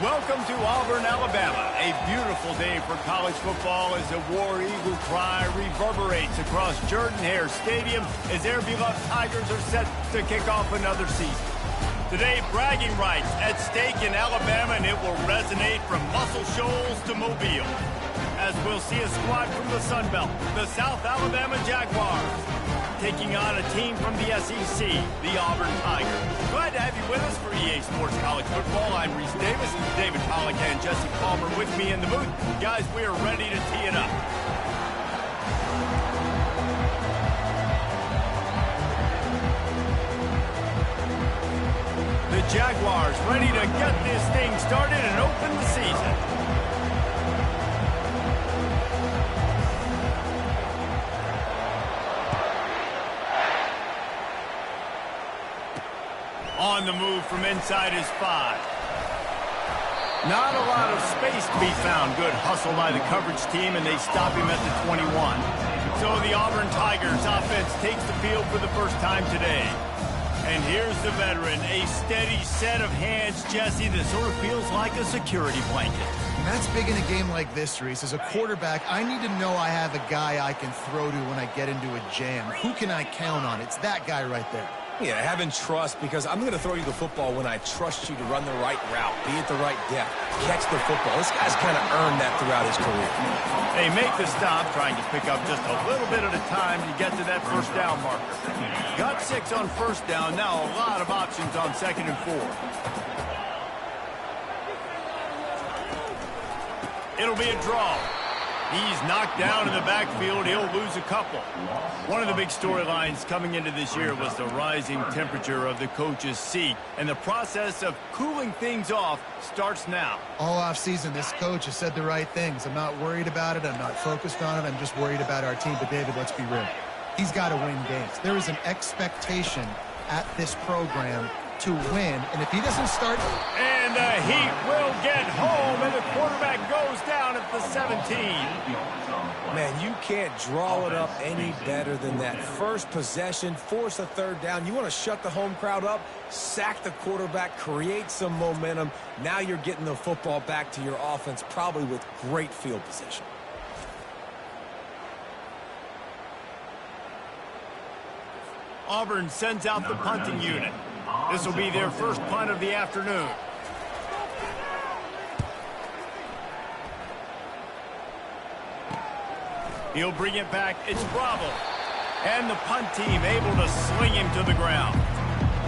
Welcome to Auburn, Alabama. A beautiful day for college football as the War Eagle cry reverberates across Jordan-Hare Stadium as their beloved Tigers are set to kick off another season. Today, bragging rights at stake in Alabama, and it will resonate from Muscle Shoals to Mobile. As we'll see a squad from the Sun Belt, the South Alabama Jaguars, taking on a team from the SEC, the Auburn Tigers. Glad to have you with us for EA Sports College Football. I'm Reese Davis, David Pollack and Jesse Palmer with me in the booth. Guys, we are ready to tee it up. The Jaguars ready to get this thing started and open the season. On the move from inside his 5. Not a lot of space to be found. Good hustle by the coverage team, and they stop him at the 21. So the Auburn Tigers offense takes the field for the first time today. And here's the veteran, a steady set of hands, Jesse, that sort of feels like a security blanket. And that's big in a game like this, Reese. As a quarterback, I need to know I have a guy I can throw to when I get into a jam. Who can I count on? It's that guy right there. Yeah, having trust, because I'm going to throw you the football when I trust you to run the right route, be at the right depth, catch the football. This guy's kind of earned that throughout his career. They make the stop, trying to pick up just a little bit at a time to get to that first down marker. Got 6 on first down, now a lot of options on 2nd and 4. It'll be a draw. He's knocked down in the backfield. He'll lose a couple. One of the big storylines coming into this year was the rising temperature of the coach's seat, and the process of cooling things off starts now. All offseason, this coach has said the right things. I'm not worried about it. I'm not focused on it. I'm just worried about our team. But, David, let's be real. He's got to win games. There is an expectation at this program to win, and if he doesn't start... And the Heat will get home, and the quarterback goes down at the 17. Man, you can't draw it up any better than that. First possession, force a third down. You want to shut the home crowd up, sack the quarterback, create some momentum. Now you're getting the football back to your offense, probably with great field position. Auburn sends out the punting unit. This will be their first punt of the afternoon. He'll bring it back. It's Bravo. And the punt team able to sling him to the ground.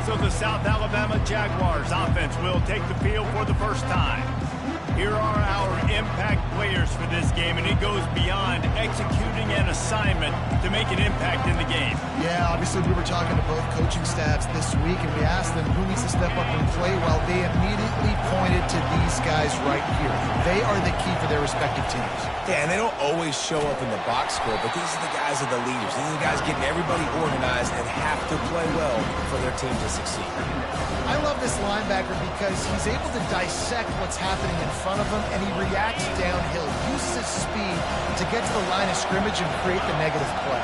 So the South Alabama Jaguars offense will take the field for the first time. Here are our impact players for this game, and it goes beyond executing an assignment to make an impact in the game. Yeah, obviously we were talking to both coaching staffs this week, and we asked them who needs to step up and play well. They immediately pointed to these guys right here. They are the key for their respective teams. Yeah, and they don't always show up in the box score, but these are the guys that are the leaders. These are the guys getting everybody organized and have to play well for their team to succeed. I love this linebacker because he's able to dissect what's happening in front of him, and he reacts downhill, uses his speed to get to the line of scrimmage and create the negative play.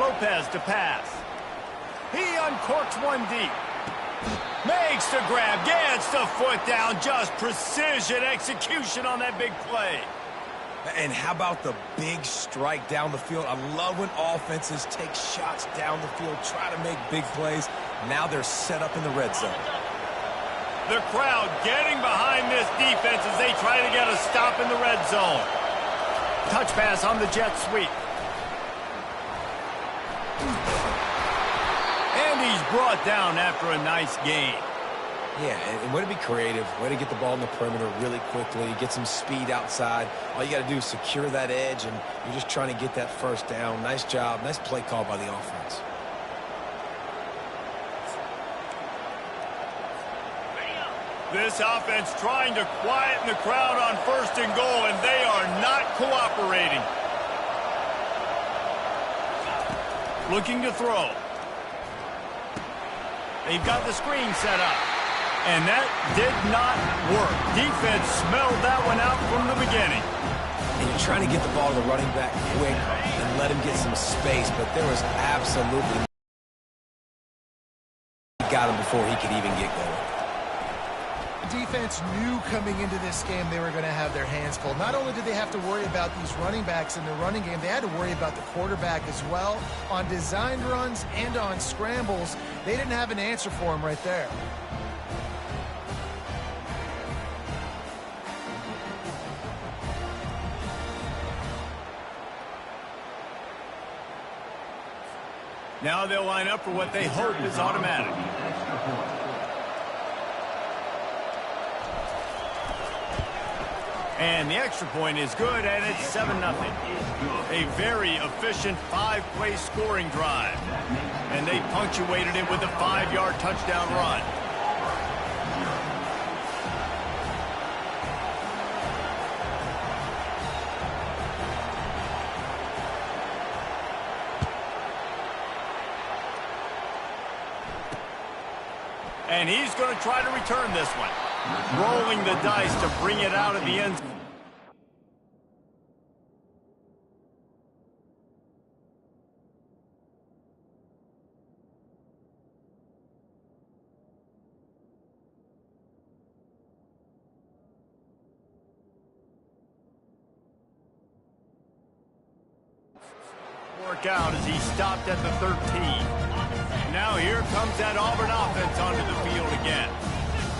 Lopez to pass. He uncorks one deep. Makes the grab, gets the foot down, just precision execution on that big play. And how about the big strike down the field? I love when offenses take shots down the field, try to make big plays. Now they're set up in the red zone. The crowd getting behind this defense as they try to get a stop in the red zone. Touch pass on the jet sweep. And he's brought down after a nice gain. Yeah, and way to be creative, way to get the ball in the perimeter really quickly, get some speed outside. All you got to do is secure that edge, and you're just trying to get that first down. Nice job, nice play call by the offense. This offense trying to quieten the crowd on 1st and goal, and they are not cooperating. Looking to throw. They've got the screen set up. And that did not work. Defense smelled that one out from the beginning. And you're trying to get the ball to the running back quick and let him get some space, but there was absolutely got him before he could even get going. The defense knew coming into this game they were going to have their hands full. Not only did they have to worry about these running backs in the running game, they had to worry about the quarterback as well. On designed runs and on scrambles, they didn't have an answer for him right there. Now they'll line up for what they hope is automatic. And the extra point is good, and it's 7-0. A very efficient 5-play scoring drive. And they punctuated it with a 5-yard touchdown run. And he's going to try to return this one. Rolling the dice to bring it out of the end zone. Work out as he stopped at the 13. Now here comes that Auburn offense onto the field again.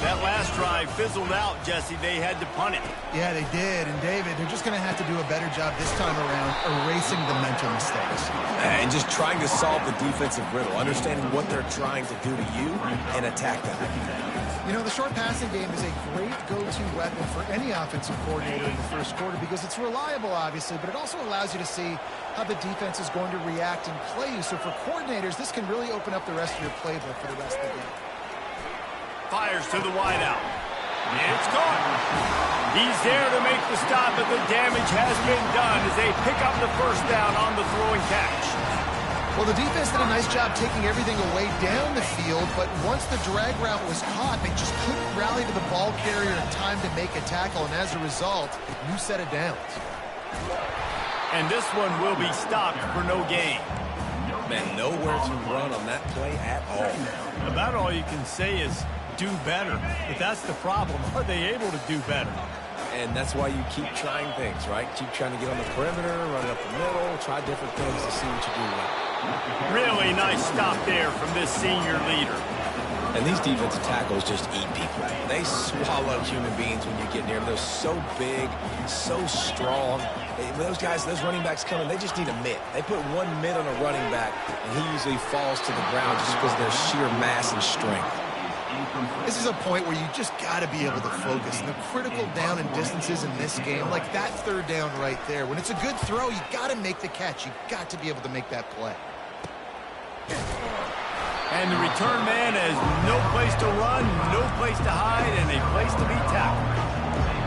That last drive fizzled out, Jesse. They had to punt it. Yeah, they did. And, David, they're just going to have to do a better job this time around erasing the mental mistakes. And just trying to solve the defensive riddle, understanding what they're trying to do to you and attack that. You know, the short passing game is a great go-to weapon for any offensive coordinator in the first quarter because it's reliable, obviously, but it also allows you to see how the defense is going to react and play you. So for coordinators, this can really open up the rest of your playbook for the rest of the game. Fires to the wideout. It's caught. He's there to make the stop, but the damage has been done as they pick up the first down on the throw and catch. Well, the defense did a nice job taking everything away down the field, but once the drag route was caught, they just couldn't rally to the ball carrier in time to make a tackle, and as a result, new set of downs. And this one will be stopped for no gain. Man, nowhere to run on that play at all. About all you can say is do better. But that's the problem. Are they able to do better? And that's why you keep trying things, right? Keep trying to get on the perimeter, run up the middle, try different things to see what you do well. Really nice stop there from this senior leader. And these defensive tackles just eat people. They swallow human beings when you get near them. They're so big, so strong. Those guys, those running backs coming, they just need a mitt. They put one mitt on a running back, and he usually falls to the ground just because of their sheer mass and strength. This is a point where you just got to be able to focus. And the critical down and distances in this game, like that third down right there, when it's a good throw, you got to make the catch. You got to be able to make that play. And the return man has no place to run, no place to hide, and a place to be tackled.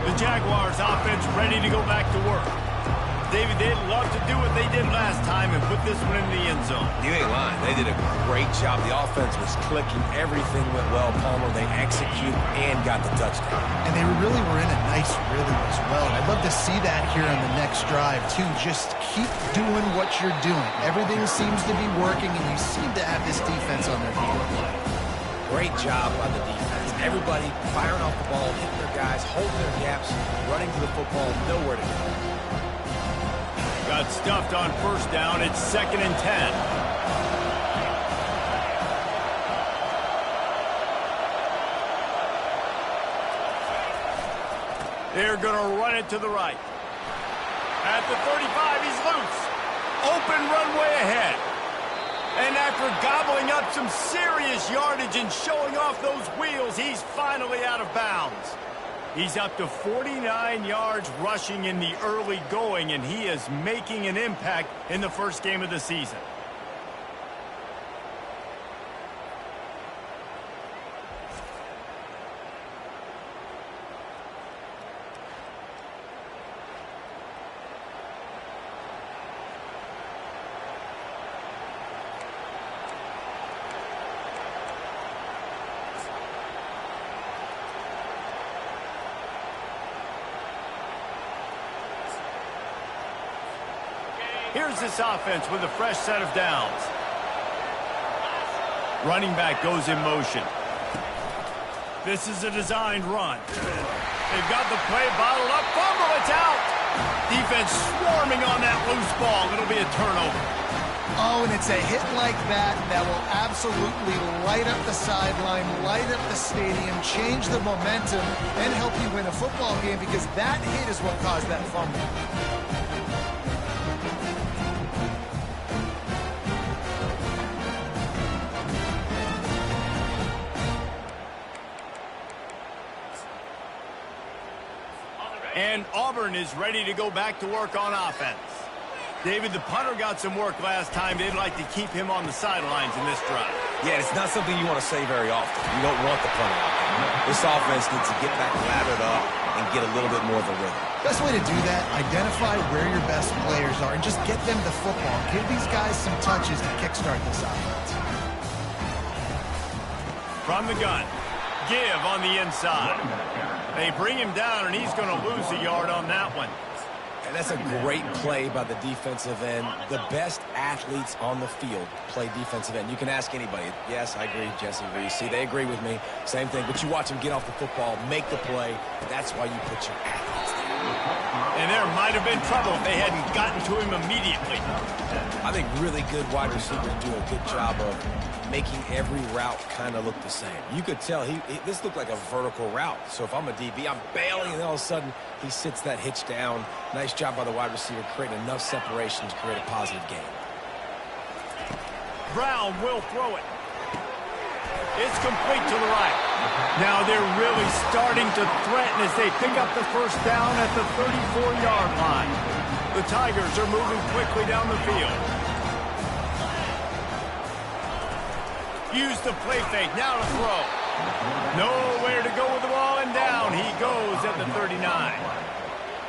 The Jaguars offense ready to go back to work. David, they'd love to do what they did last time and put this one in the end zone. You ain't lying. They did a great job. The offense was clicking. Everything went well. Palmer, they executed and got the touchdown. And they really were in a nice rhythm as well. And I'd love to see that here on the next drive, too. Just keep doing what you're doing. Everything seems to be working, and you seem to have this defense on their heels. Great job by the defense. Everybody firing off the ball, hitting their guys, holding their gaps, running to the football, nowhere to go. Got stuffed on first down. It's 2nd and 10. They're going to run it to the right. At the 35, he's loose. Open runway ahead. And after gobbling up some serious yardage and showing off those wheels, he's finally out of bounds. He's up to 49 yards rushing in the early going, and he is making an impact in the first game of the season. Here's this offense with a fresh set of downs. Running back goes in motion. This is a designed run. They've got the play bottled up. Fumble, it's out. Defense swarming on that loose ball. It'll be a turnover. Oh, and it's a hit like that that will absolutely light up the sideline, light up the stadium, change the momentum, and help you win a football game because that hit is what caused that fumble. And Auburn is ready to go back to work on offense. David, the punter got some work last time. They'd like to keep him on the sidelines in this drive. Yeah, it's not something you want to say very often. You don't want the punter out there. This offense needs to get back lathered up and get a little bit more of a rhythm. Best way to do that, identify where your best players are and just get them the football. Give these guys some touches to kickstart this offense. From the gun, give on the inside. They bring him down, and he's going to lose a yard on that one. And that's a great play by the defensive end. The best athletes on the field play defensive end. You can ask anybody. Yes, I agree. Jesse agrees. See, they agree with me. Same thing. But you watch them get off the football, make the play. That's why you put your athletes there. And there might have been trouble if they hadn't gotten to him immediately. I think really good wide receivers do a good job of making every route kind of look the same. You could tell this looked like a vertical route. So if I'm a DB, I'm bailing, and all of a sudden he sits that hitch down. Nice job by the wide receiver creating enough separation to create a positive gain. Brown will throw it. It's complete to the right. Now they're really starting to threaten as they pick up the first down at the 34-yard line. The Tigers are moving quickly down the field. Use the play fake, now to throw. Nowhere to go with the ball, and down he goes at the 39.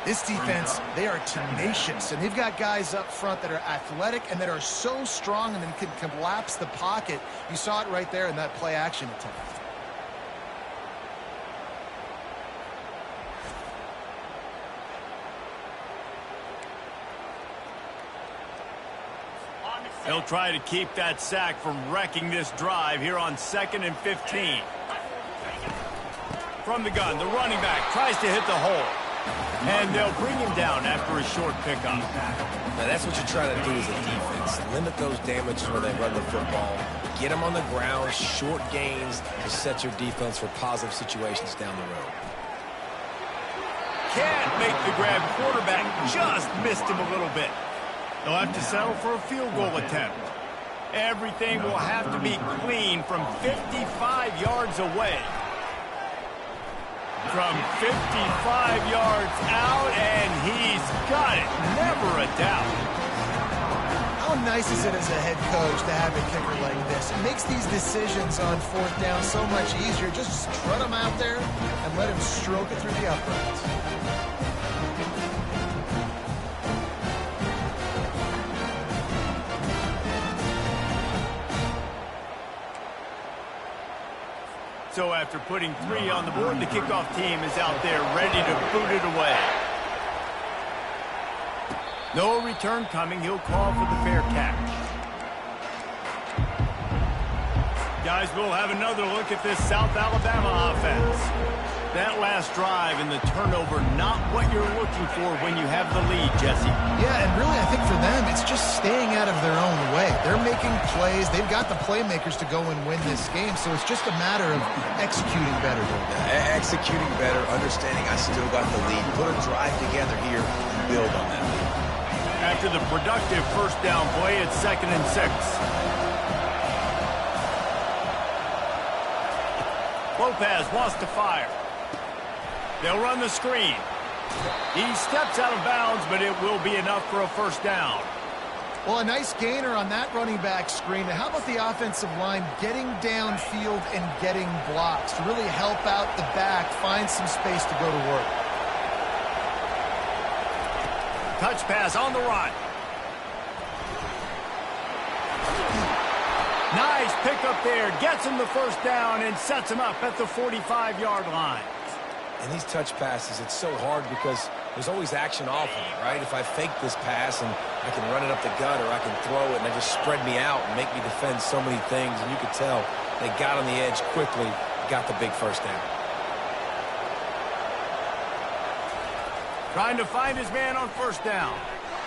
This defense, they are tenacious, and they've got guys up front that are athletic and that are so strong and then can collapse the pocket. You saw it right there in that play-action attempt. They'll try to keep that sack from wrecking this drive here on 2nd and 15. From the gun, the running back tries to hit the hole. And they'll bring him down after a short pickup. Now that's what you're trying to do as a defense. Limit those damages where they run the football. Get them on the ground, short gains to set your defense for positive situations down the road. Can't make the grab. Quarterback just missed him a little bit. They'll have to settle for a field goal attempt. Everything will have to be clean from 55 yards away. From 55 yards out, and he's got it. Never a doubt. How nice is it as a head coach to have a kicker like this? It makes these decisions on 4th down so much easier. Just strut him out there and let him stroke it through the uprights. So after putting 3 on the board, the kickoff team is out there ready to boot it away. No return coming. He'll call for the fair catch. Guys, we'll have another look at this South Alabama offense. That last drive and the turnover, not what you're looking for when you have the lead, Jesse. Yeah, and really I think for them, it's just staying out of their own way. They're making plays. They've got the playmakers to go and win this game, so it's just a matter of executing better. Executing better, understanding I still got the lead. Put a drive together here and build on that lead. After the productive first down play, it's 2nd and 6. Lopez wants to fire. They'll run the screen. He steps out of bounds, but it will be enough for a first down. Well, a nice gainer on that running back screen. Now, how about the offensive line getting downfield and getting blocks to really help out the back, find some space to go to work? Touch pass on the run. Nice pickup there. Gets him the first down and sets him up at the 45-yard line. And these touch passes, it's so hard because there's always action off of it, right? If I fake this pass and I can run it up the gut or I can throw it and they just spread me out and make me defend so many things. And you could tell they got on the edge quickly, got the big first down. Trying to find his man on first down.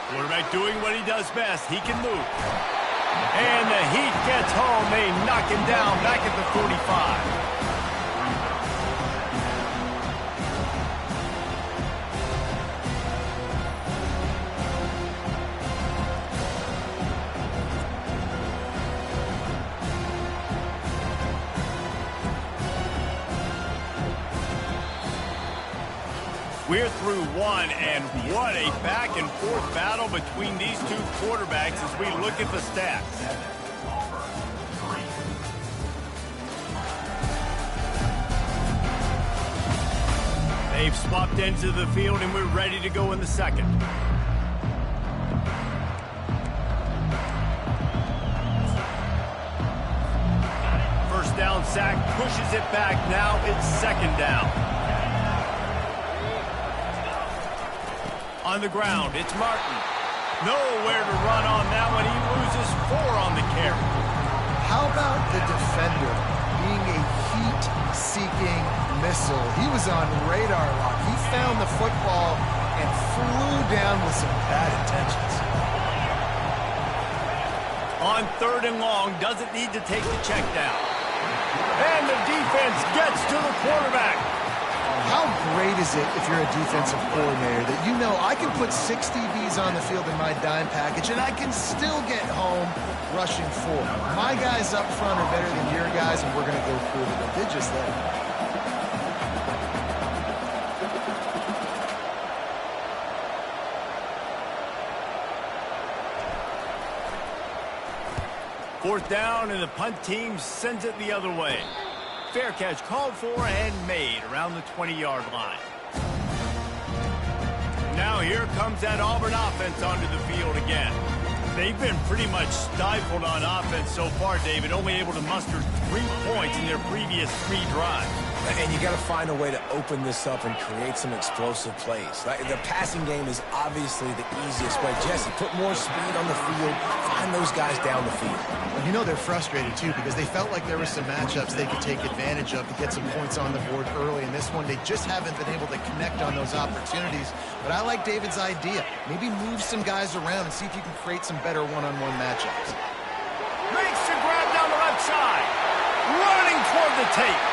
Quarterback doing what he does best. He can move. And the heat gets home. They knock him down back at the 45. We're through one, and what a back-and-forth battle between these two quarterbacks as we look at the stats. They've swapped into the field, and we're ready to go in the second. First down sack, pushes it back. Now it's second down. On the ground, it's Martin. Nowhere to run on that one. He loses 4 on the carry. How about the defender being a heat-seeking missile? He was on radar lock. He found the football and flew down with some bad intentions. On 3rd and long, doesn't need to take the check down. And the defense gets to the quarterback. How great is it if you're a defensive coordinator that you know I can put 6 DBs on the field in my dime package and I can still get home rushing 4. My guys up front are better than your guys, and we're going to go prove it. They did just that. Fourth down, and the punt team sends it the other way. Fair catch called for and made around the 20-yard line. Now here comes that Auburn offense onto the field again. They've been pretty much stifled on offense so far, David, only able to muster 3 points in their previous 3 drives. And you got to find a way to open this up and create some explosive plays. The passing game is obviously the easiest way. Jesse, put more speed on the field, find those guys down the field. And you know they're frustrated, too, because they felt like there were some matchups they could take advantage of to get some points on the board early. In this one, they just haven't been able to connect on those opportunities. But I like David's idea. Maybe move some guys around and see if you can create some better one-on-one matchups. Makes the grab down the left side. Running toward the tape.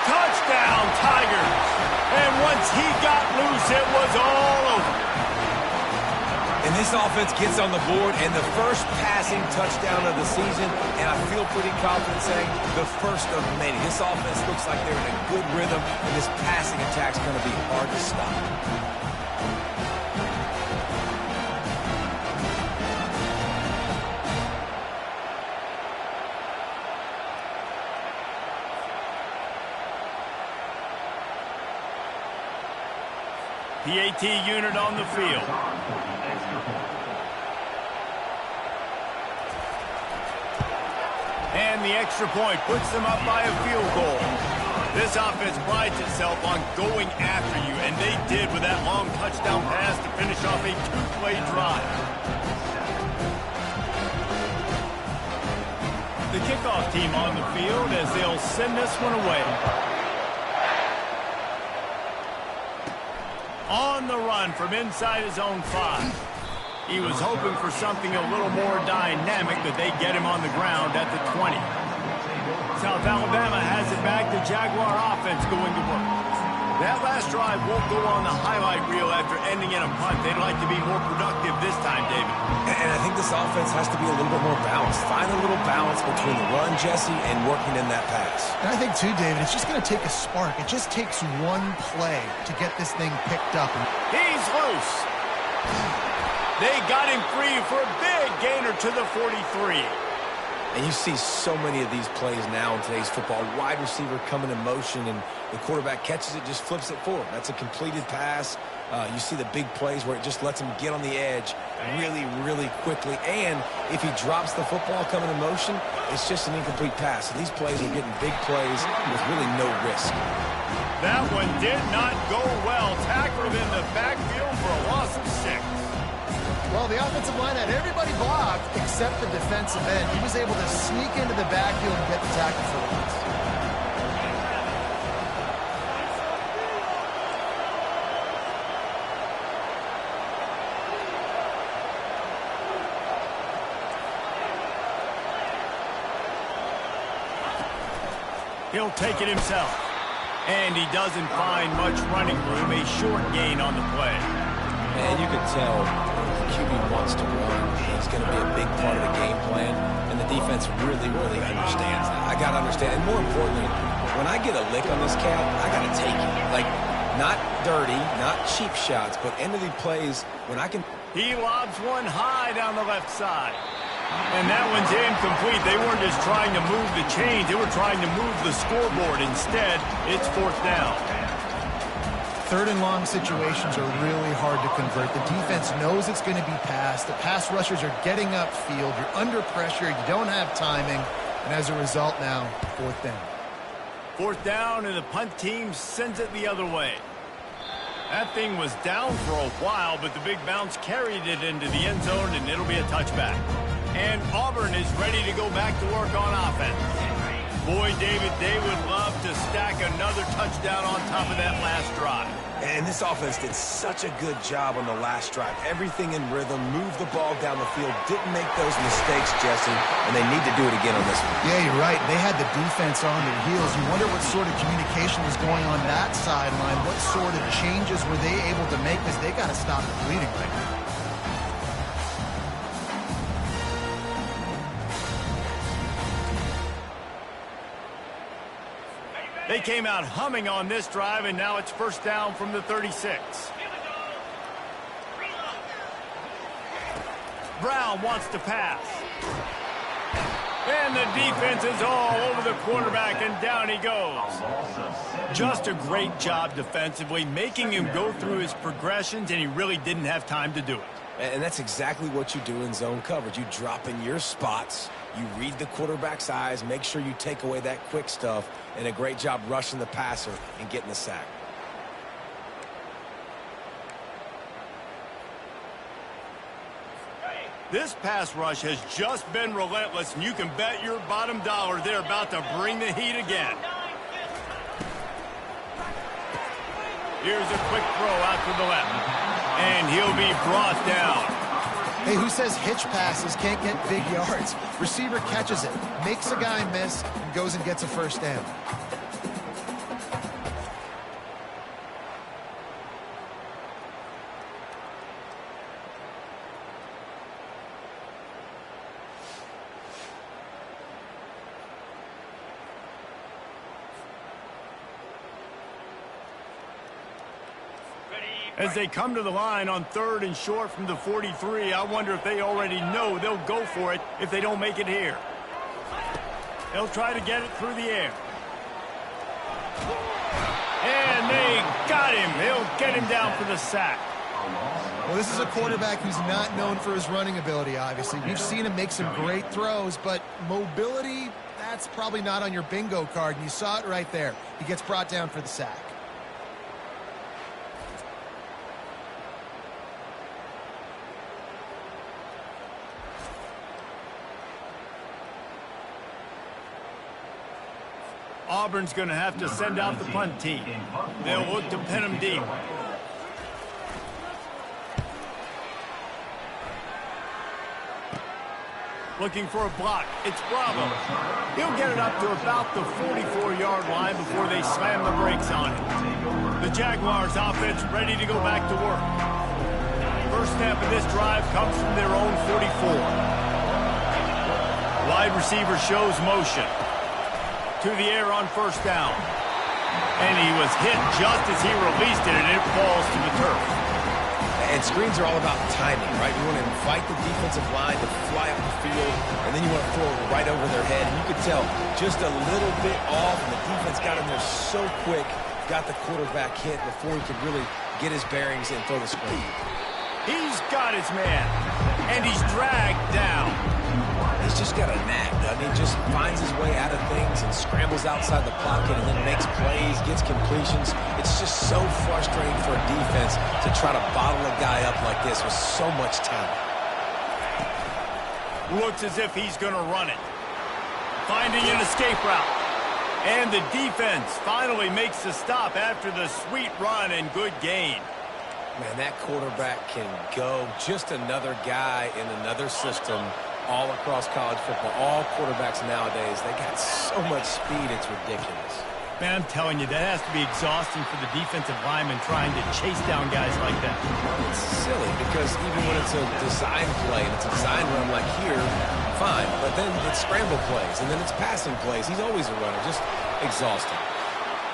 Touchdown, Tigers. And once he got loose, it was all over. And this offense gets on the board, and the first passing touchdown of the season, and I feel pretty confident saying the first of many. This offense looks like they're in a good rhythm, and this passing attack's going to be hard to stop. PAT unit on the field. And the extra point puts them up by a field goal. This offense prides itself on going after you, and they did with that long touchdown pass to finish off a 2-play drive. The kickoff team on the field as they'll send this one away. On the run from inside his own 5. He was hoping for something a little more dynamic, but they get him on the ground at the 20. South Alabama has it back. The Jaguar offense going to work. That last drive won't go on the highlight reel after ending in a punt. They'd like to be more productive this time, David. And I think this offense has to be a little bit more balanced. Find a little balance between the run, Jesse, and working in that pass. And I think, too, David, it's just going to take a spark. It just takes one play to get this thing picked up. He's loose. They got him free for a big gainer to the 43. And you see so many of these plays now in today's football. Wide receiver coming in motion, and the quarterback catches it, just flips it forward. That's a completed pass. You see the big plays where it just lets him get on the edge really, really quickly. And if he drops the football coming in motion, it's just an incomplete pass. So these plays are getting big plays with really no risk. That one did not go well. Tackled in the backfield for a loss of 6. Well, the offensive line had everybody blocked except the defensive end. He was able to sneak into the backfield and get the tackle for the loss. He'll take it himself. And he doesn't find much running room. A short gain on the play. And you can tell the QB wants to run. He's going to be a big part of the game plan. And the defense really, really understands that. I got to understand. And more importantly, when I get a lick on this cat, I got to take it. Like, not dirty, not cheap shots, but end of the plays when I can. He lobs one high down the left side. And that one's incomplete. They weren't just trying to move the chains. They were trying to move the scoreboard. Instead, it's 4th down. 3rd and long situations are really hard to convert. The defense knows it's going to be passed. The pass rushers are getting upfield. You're under pressure. You don't have timing. And as a result now, 4th down. 4th down, and the punt team sends it the other way. That thing was down for a while, but the big bounce carried it into the end zone, and it'll be a touchback. And Auburn is ready to go back to work on offense. Boy, David, they would love to stack another touchdown on top of that last drive. And this offense did such a good job on the last drive. Everything in rhythm, moved the ball down the field, didn't make those mistakes, Jesse, and they need to do it again on this one. Yeah, you're right. They had the defense on their heels. You wonder what sort of communication was going on that sideline. What sort of changes were they able to make, because they got to stop the bleeding right now. They came out humming on this drive, and now it's 1st down from the 36. Brown wants to pass. And the defense is all over the quarterback, and down he goes. Just a great job defensively, making him go through his progressions, and he really didn't have time to do it. And that's exactly what you do in zone coverage. You drop in your spots, you read the quarterback's eyes, make sure you take away that quick stuff, and a great job rushing the passer and getting the sack. This pass rush has just been relentless, and you can bet your bottom dollar they're about to bring the heat again. Here's a quick throw out to the left, and he'll be brought down. Hey, who says hitch passes can't get big yards? Receiver catches it, makes a guy miss, and goes and gets a 1st down. As they come to the line on 3rd and short from the 43, I wonder if they already know they'll go for it if they don't make it here. They'll try to get it through the air. And they got him. He'll get him down for the sack. Well, this is a quarterback who's not known for his running ability, obviously. We've seen him make some great throws, but mobility, that's probably not on your bingo card, and you saw it right there. He gets brought down for the sack. Auburn's going to have to send out the punt team. They'll look to pin him deep. Looking for a block. It's Bravo. He'll get it up to about the 44-yard line before they slam the brakes on it. The Jaguars offense ready to go back to work. First snap of this drive comes from their own 44. Wide receiver shows motion. To the air on 1st down. And he was hit just as he released it, and it falls to the turf. And screens are all about timing, right? You want to invite the defensive line to fly up the field, and then you want to throw it right over their head. And you could tell just a little bit off, and the defense got in there so quick, got the quarterback hit before he could really get his bearings and throw the screen. He's got his man, and he's dragged down. He's just got a knack, doesn't he? Just finds his way out of things and scrambles outside the pocket and then makes plays, gets completions. It's just so frustrating for a defense to try to bottle a guy up like this with so much talent. Looks as if he's going to run it. Finding an escape route. And the defense finally makes the stop after the sweet run and good gain. Man, that quarterback can go. Just another guy in another system. all across college football. All quarterbacks nowadays, they got so much speed, it's ridiculous. Man, I'm telling you, that has to be exhausting for the defensive lineman trying to chase down guys like that. It's silly because even when it's a design play and it's a design run like here, fine. But then it's scramble plays and then it's passing plays. He's always a runner, just exhausting.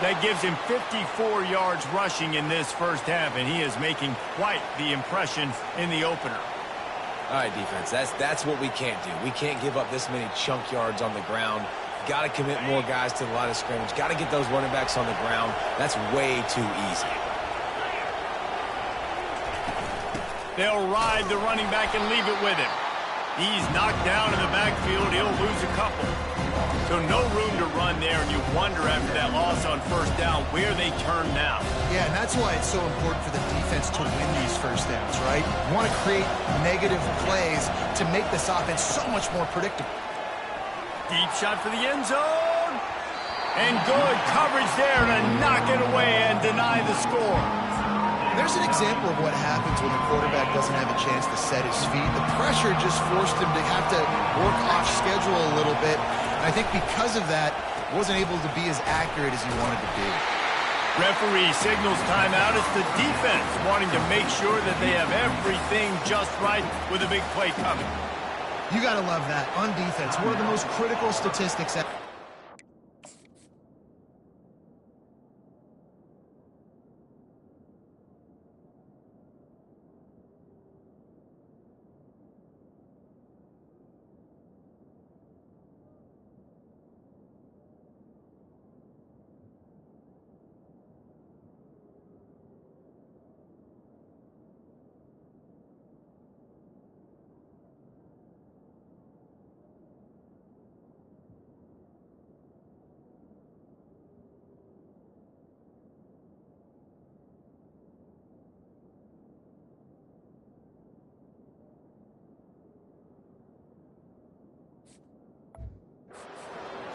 That gives him 54 yards rushing in this first half, and he is making quite the impression in the opener. All right, defense, that's what we can't do. We can't give up this many chunk yards on the ground. Got to commit more guys to the line of scrimmage. Got to get those running backs on the ground. That's way too easy. They'll ride the running back and leave it with him. He's knocked down in the backfield. He'll lose a couple. So no room to run there, and you wonder after that loss on first down where they turn now. Yeah, and that's why it's so important for the defense to win these first downs, right? You want to create negative plays to make this offense so much more predictable. Deep shot for the end zone. And good coverage there to knock it away and deny the score. There's an example of what happens when the quarterback doesn't have a chance to set his feet. The pressure just forced him to have to work off schedule a little bit. And I think because of that, wasn't able to be as accurate as he wanted to be. Referee signals timeout. It's the defense wanting to make sure that they have everything just right with a big play coming. You got to love that. On defense, one of the most critical statistics.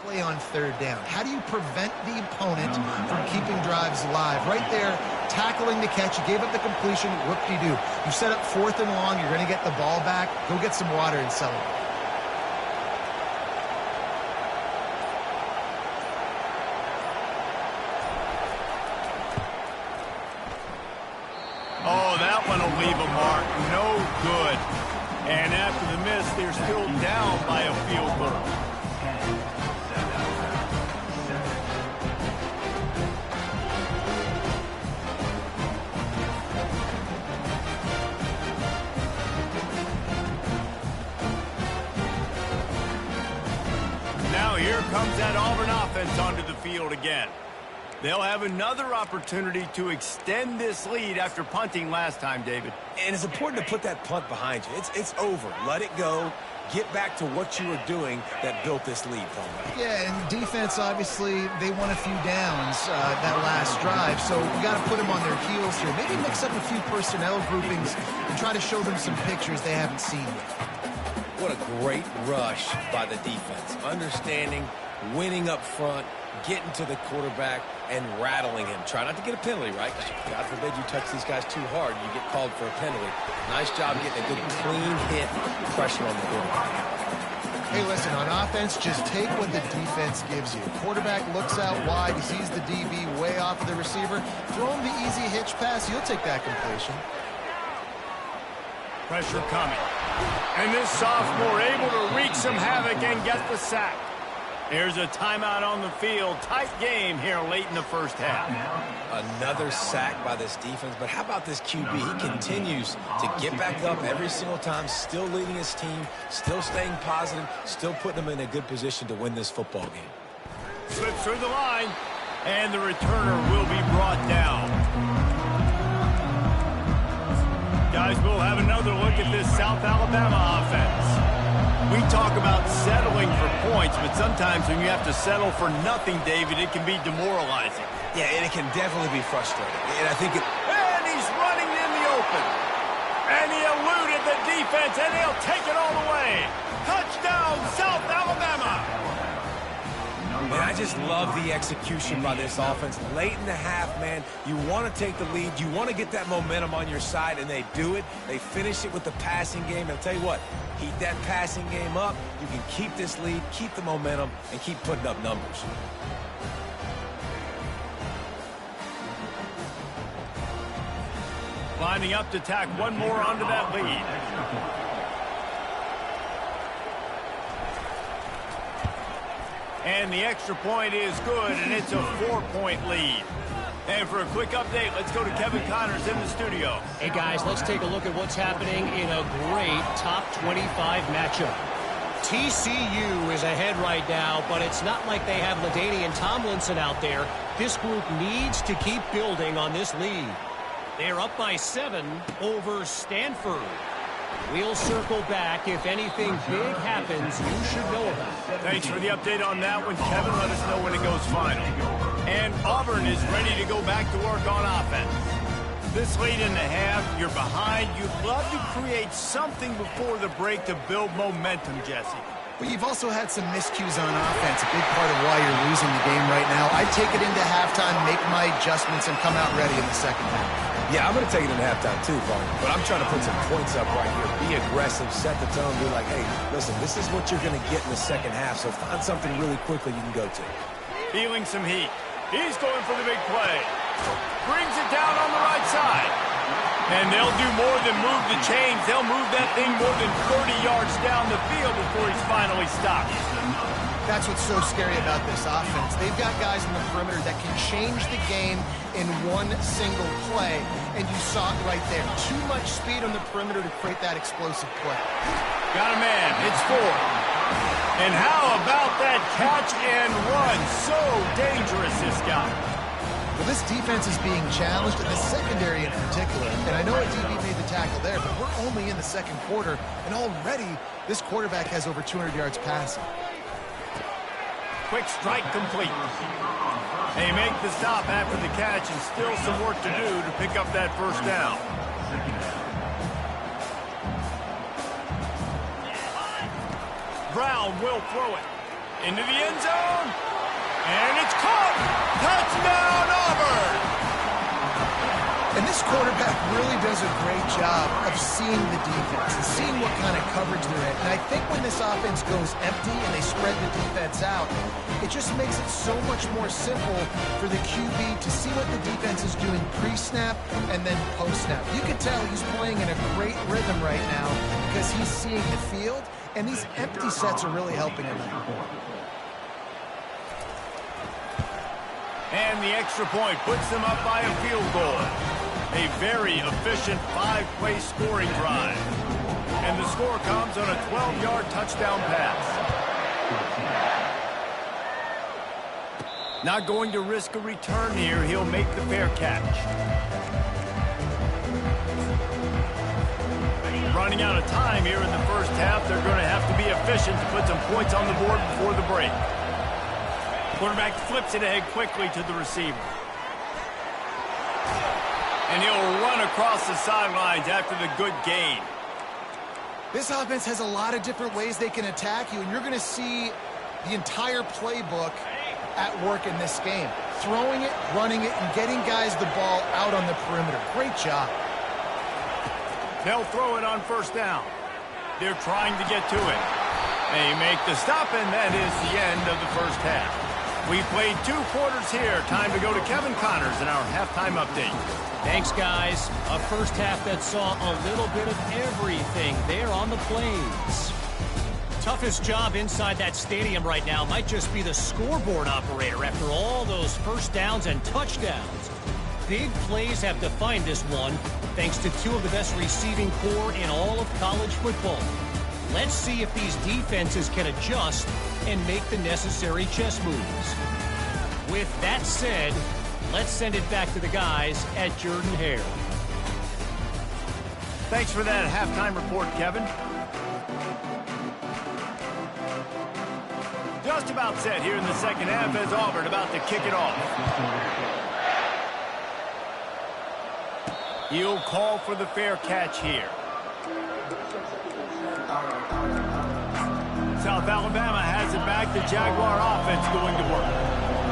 Play on third down. How do you prevent the opponent from keeping drives alive? Right there, tackling the catch. You gave up the completion. Whoop-de-doo. You set up 4th and long. You're going to get the ball back. Go get some water and celebrate. Oh, that one will leave a mark. No good. And after the miss, they're still down by a field goal. Here comes that Auburn offense onto the field again. They'll have another opportunity to extend this lead after punting last time, David. And it's important to put that punt behind you. It's over. Let it go. Get back to what you were doing that built this lead, Paul. Yeah, and defense, obviously, they won a few downs that last drive, so you got to put them on their heels here. Maybe mix up a few personnel groupings and try to show them some pictures they haven't seen yet. What a great rush by the defense. Understanding, winning up front, getting to the quarterback, and rattling him. Try not to get a penalty, right? Because God forbid you touch these guys too hard, you get called for a penalty. Nice job getting a good clean hit, pressure on the quarterback. Hey, listen, on offense, just take what the defense gives you. Quarterback looks out wide, he sees the DB way off of the receiver. Throw him the easy hitch pass, you'll take that completion. Pressure coming. And this sophomore able to wreak some havoc and get the sack. There's a timeout on the field. Tight game here late in the first half. Another sack by this defense. But how about this QB? He continues to get back up every single time, still leading his team, still staying positive, still putting them in a good position to win this football game. Slips through the line, and the returner will be brought down. Guys, we'll have another look at this South Alabama offense. We talk about settling for points, but sometimes when you have to settle for nothing, David, it can be demoralizing. Yeah, and it can definitely be frustrating. And I think And he's running in the open. And he eluded the defense, and he'll take it all the way. Touchdown, South Alabama. And I just love the execution by this offense. Late in the half, man, you want to take the lead. You want to get that momentum on your side, and they do it. They finish it with the passing game. I'll tell you what, keep that passing game up. You can keep this lead, keep the momentum, and keep putting up numbers. Lining up to tack one more onto that lead. And the extra point is good, and it's a 4-point lead. And for a quick update, let's go to Kevin Connors in the studio. Hey, guys, let's take a look at what's happening in a great top 25 matchup. TCU is ahead right now, but it's not like they have LaDainian Tomlinson out there. This group needs to keep building on this lead. They're up by 7 over Stanford. We'll circle back. If anything big happens, you should know about it. Thanks for the update on that one, Kevin. Let us know when it goes final. And Auburn is ready to go back to work on offense. This late in the half, you're behind. You'd love to create something before the break to build momentum, Jesse. But you've also had some miscues on offense, a big part of why you're losing the game right now. I'd take it into halftime, make my adjustments, and come out ready in the second half. Yeah, I'm going to take it in halftime too, Vaughn. But I'm trying to put some points up right here. Be aggressive, set the tone, be like, hey, listen, this is what you're going to get in the second half, so find something really quickly you can go to. Feeling some heat. He's going for the big play. Brings it down on the right side. And they'll do more than move the chains. They'll move that thing more than 30 yards down the field before he's finally stopped. That's what's so scary about this offense. They've got guys in the perimeter that can change the game in one single play, and you saw it right there. Too much speed on the perimeter to create that explosive play. Got a man. It's 4. And how about that catch and run? So dangerous, this guy. Well, this defense is being challenged, and the secondary in particular. And I know a DB made the tackle there, but we're only in the second quarter, and already this quarterback has over 200 yards passing. Quick strike complete. They make the stop after the catch, and still some work to do to pick up that first down. Brown will throw it into the end zone, and it's caught. Touchdown, Auburn! And this quarterback really does a great job of seeing the defense and seeing what kind of coverage they're in. And I think when this offense goes empty and they spread the defense out, it just makes it so much more simple for the QB to see what the defense is doing pre-snap and then post-snap. You can tell he's playing in a great rhythm right now because he's seeing the field, and these empty sets are really helping him out. And the extra point puts them up by a field goal. A very efficient 5-play scoring drive. And the score comes on a 12-yard touchdown pass. Not going to risk a return here. He'll make the fair catch. Running out of time here in the first half. They're going to have to be efficient to put some points on the board before the break. Quarterback flips it ahead quickly to the receiver. And he'll run across the sidelines after the good gain. This offense has a lot of different ways they can attack you, and you're going to see the entire playbook at work in this game. Throwing it, running it, and getting guys the ball out on the perimeter. Great job. They'll throw it on first down. They're trying to get to it. They make the stop, and that is the end of the first half. We played 2 quarters here. Time to go to Kevin Connors in our halftime update. Thanks, guys. A first half that saw a little bit of everything there on the plains. Toughest job inside that stadium right now might just be the scoreboard operator after all those first downs and touchdowns. Big plays have defined this one, thanks to 2 of the best receiving corps in all of college football. Let's see if these defenses can adjust and make the necessary chess moves. With that said, let's send it back to the guys at Jordan-Hare. Thanks for that halftime report, Kevin. Just about set here in the second half as Auburn about to kick it off. He'll call for the fair catch here. South Alabama has it back. the Jaguar offense going to work.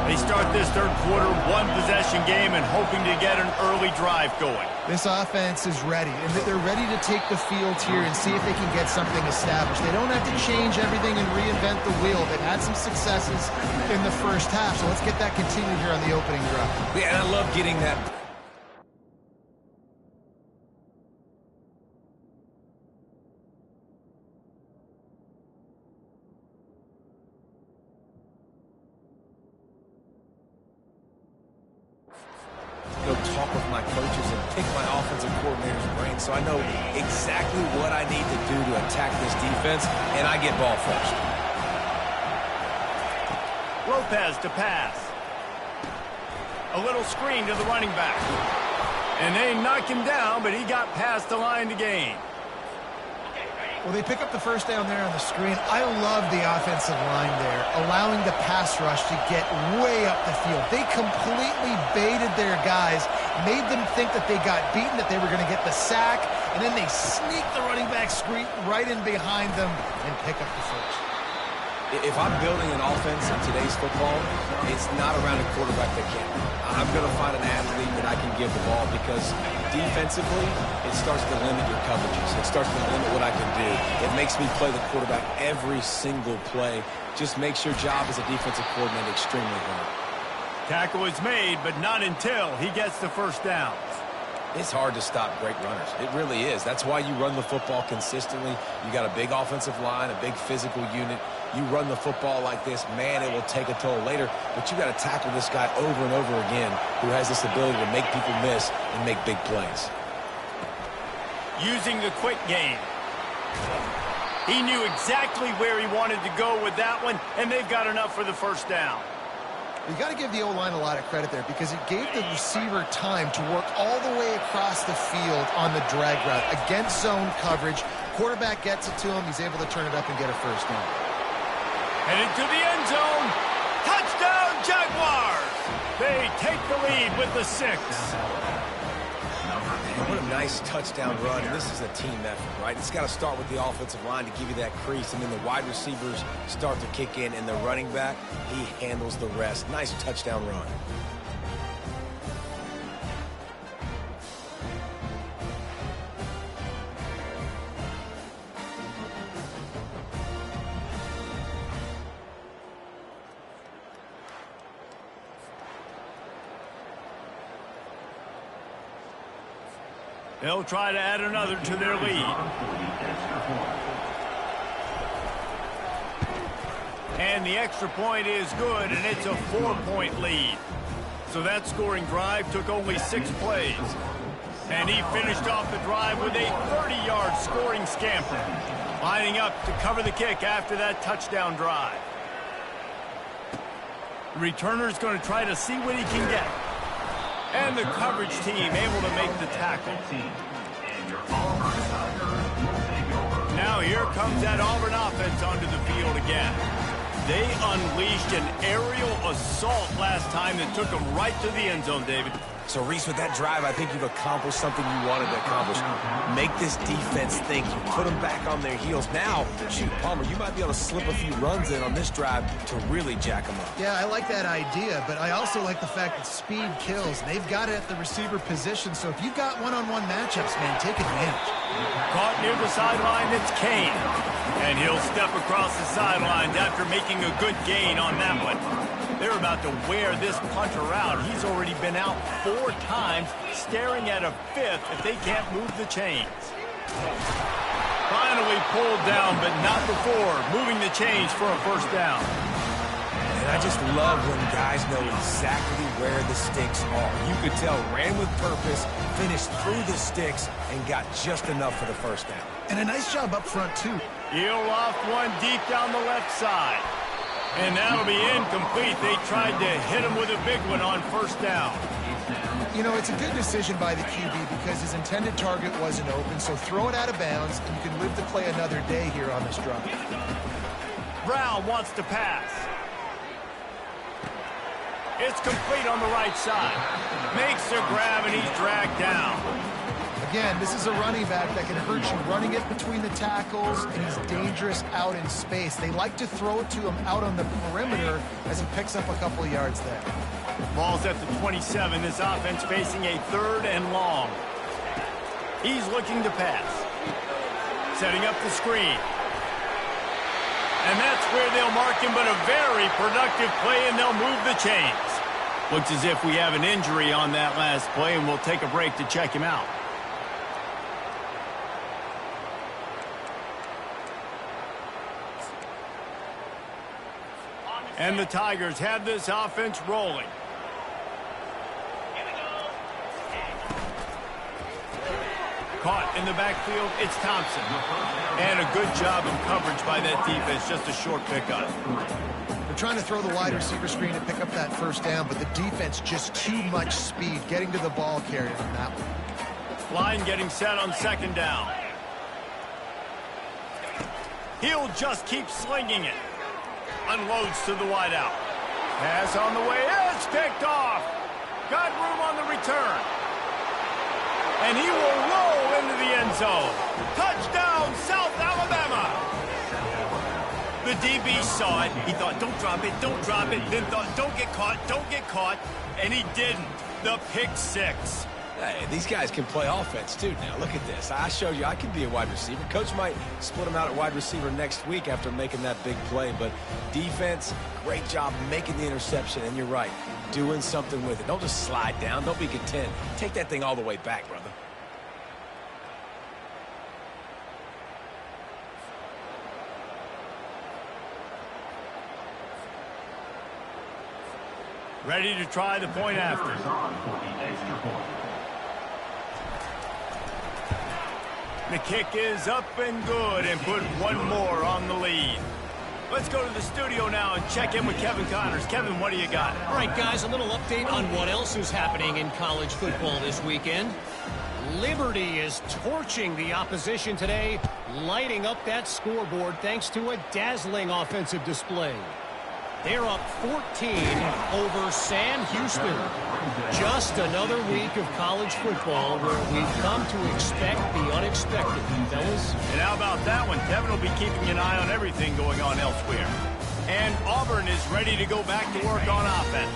They start this third quarter one-possession game and hoping to get an early drive going. This offense is ready, and they're ready to take the field here and see if they can get something established. They don't have to change everything and reinvent the wheel. They've had some successes in the first half, so let's get that continued here on the opening drive. Yeah, and I love getting that. Talk with my coaches and pick my offensive coordinator's brain so I know exactly what I need to do to attack this defense, and I get ball first. Lopez to pass. A little screen to the running back. And they knock him down, but he got past the line to gain. Well, they pick up the first down there on the screen. I love the offensive line there, allowing the pass rush to get way up the field. They completely baited their guys, made them think that they got beaten, that they were going to get the sack, and then they sneak the running back screen right in behind them and pick up the first. If I'm building an offense in today's football, it's not around a quarterback that can. I'm going to find an athlete that I can give the ball because defensively, it starts to limit your coverages. It starts to limit what I can do. It makes me play the quarterback every single play. Just makes your job as a defensive coordinator extremely hard. Tackle is made, but not until he gets the first down. It's hard to stop great runners. It really is. That's why you run the football consistently. You got a big offensive line, a big physical unit. You run the football like this, man, it will take a toll later. But you got to tackle this guy over and over again who has this ability to make people miss and make big plays. Using the quick game. He knew exactly where he wanted to go with that one, and they've got enough for the first down. You got to give the O-line a lot of credit there because it gave the receiver time to work all the way across the field on the drag route against zone coverage. Quarterback gets it to him. He's able to turn it up and get a first down. Headed to the end zone. Touchdown, Jaguars! They take the lead with the 6. What a nice touchdown run, and this is a team effort, right? It's got to start with the offensive line to give you that crease, and then the wide receivers start to kick in, and the running back, he handles the rest. Nice touchdown run. They'll try to add another to their lead. And the extra point is good, and it's a 4-point lead. So that scoring drive took only 6 plays. And he finished off the drive with a 30-yard scoring scamper, lining up to cover the kick after that touchdown drive. The returner's going to try to see what he can get. And the coverage team able to make the tackle. Now here comes that Auburn offense onto the field again. They unleashed an aerial assault last time that took them right to the end zone, David. So, Reese, with that drive, I think you've accomplished something you wanted to accomplish. Make this defense think. You put them back on their heels. Now, shoot, Palmer, you might be able to slip a few runs in on this drive to really jack them up. Yeah, I like that idea, but I also like the fact that speed kills. They've got it at the receiver position, so if you've got one-on-one matchups, man, take advantage. Caught near the sideline, it's Kane. And he'll step across the sidelines after making a good gain on that one. They're about to wear this punter out. He's already been out 4 times, staring at a 5th if they can't move the chains. Finally pulled down, but not before moving the chains for a first down. And I just love when guys know exactly where the sticks are. You could tell ran with purpose, finished through the sticks, and got just enough for the first down. And a nice job up front, too. He'll loft one deep down the left side. And that'll be incomplete. They tried to hit him with a big one on first down. You know, it's a good decision by the QB because his intended target wasn't open, so throw it out of bounds, and you can live to play another day here on this drive. Brown wants to pass. It's complete on the right side. Makes the grab, and he's dragged down. Again, this is a running back that can hurt you running it between the tackles, and he's dangerous out in space. They like to throw it to him out on the perimeter as he picks up a couple of yards there. Ball's at the 27. This offense facing a 3rd and long. He's looking to pass. Setting up the screen. And that's where they'll mark him, but a very productive play, and they'll move the chains. Looks as if we have an injury on that last play, and we'll take a break to check him out. And the Tigers have this offense rolling. Caught in the backfield, it's Thompson. And a good job of coverage by that defense, just a short pickup. They're trying to throw the wide receiver screen to pick up that first down, but the defense just too much speed getting to the ball carrier on that one. Line getting set on 2nd down. He'll just keep slinging it. Unloads to the wideout. Pass on the way. It's picked off. Got room on the return. And he will roll into the end zone. Touchdown, South Alabama. The DB saw it. He thought, don't drop it, don't drop it. Then thought, don't get caught, don't get caught. And he didn't. The pick 6. Hey, these guys can play offense, too. Now, look at this. I showed you I can be a wide receiver. Coach might split him out at wide receiver next week after making that big play. But defense, great job making the interception. And you're right, doing something with it. Don't just slide down. Don't be content. Take that thing all the way back, brother. Ready to try the point after. The kick is up and good, and put one more on the lead. Let's go to the studio now and check in with Kevin Connors. Kevin, what do you got? All right, guys, a little update on what else is happening in college football this weekend. Liberty is torching the opposition today, lighting up that scoreboard thanks to a dazzling offensive display. They're up 14 over Sam Houston. Just another week of college football where we've come to expect the unexpected, fellas. And how about that one? Kevin will be keeping an eye on everything going on elsewhere. And Auburn is ready to go back to work on offense.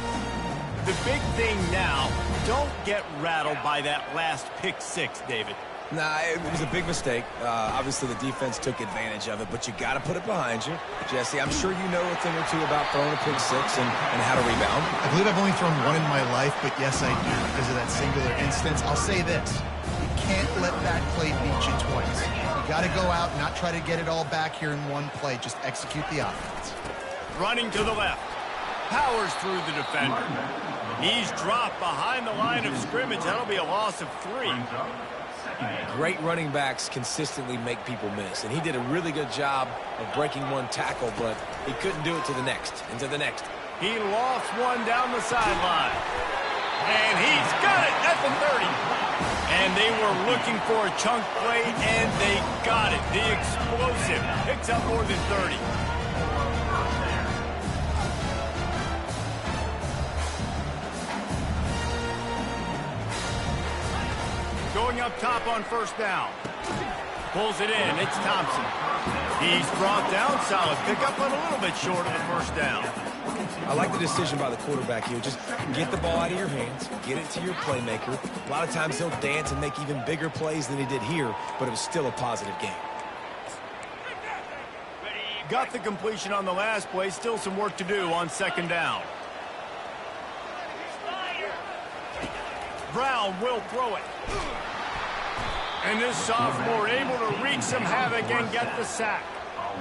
The big thing now, don't get rattled by that last pick 6, David. Nah, it was a big mistake. Obviously, the defense took advantage of it, but you got to put it behind you. Jesse, I'm sure you know a thing or two about throwing a pick 6 and how to rebound. I believe I've only thrown one in my life, but yes, I do because of that singular instance. I'll say this. You can't let that play beat you twice. You got to go out and not try to get it all back here in one play. Just execute the offense. Running to the left. Powers through the defender. He's dropped behind the line of scrimmage. That'll be a loss of 3. Great running backs consistently make people miss, and he did a really good job of breaking one tackle, but he couldn't do it to the next, and to the next. He lost one down the sideline. And he's got it at the 30. And they were looking for a chunk play, and they got it. The explosive picks up more than 30. Going up top on 1st down. Pulls it in. It's Thompson. He's brought down. Solid pickup, but a little bit short of the 1st down. I like the decision by the quarterback here. Just get the ball out of your hands. Get it to your playmaker. A lot of times he'll dance and make even bigger plays than he did here, but it was still a positive game. Got the completion on the last play. Still some work to do on 2nd down. Brown will throw it. And this sophomore able to wreak some havoc and get the sack.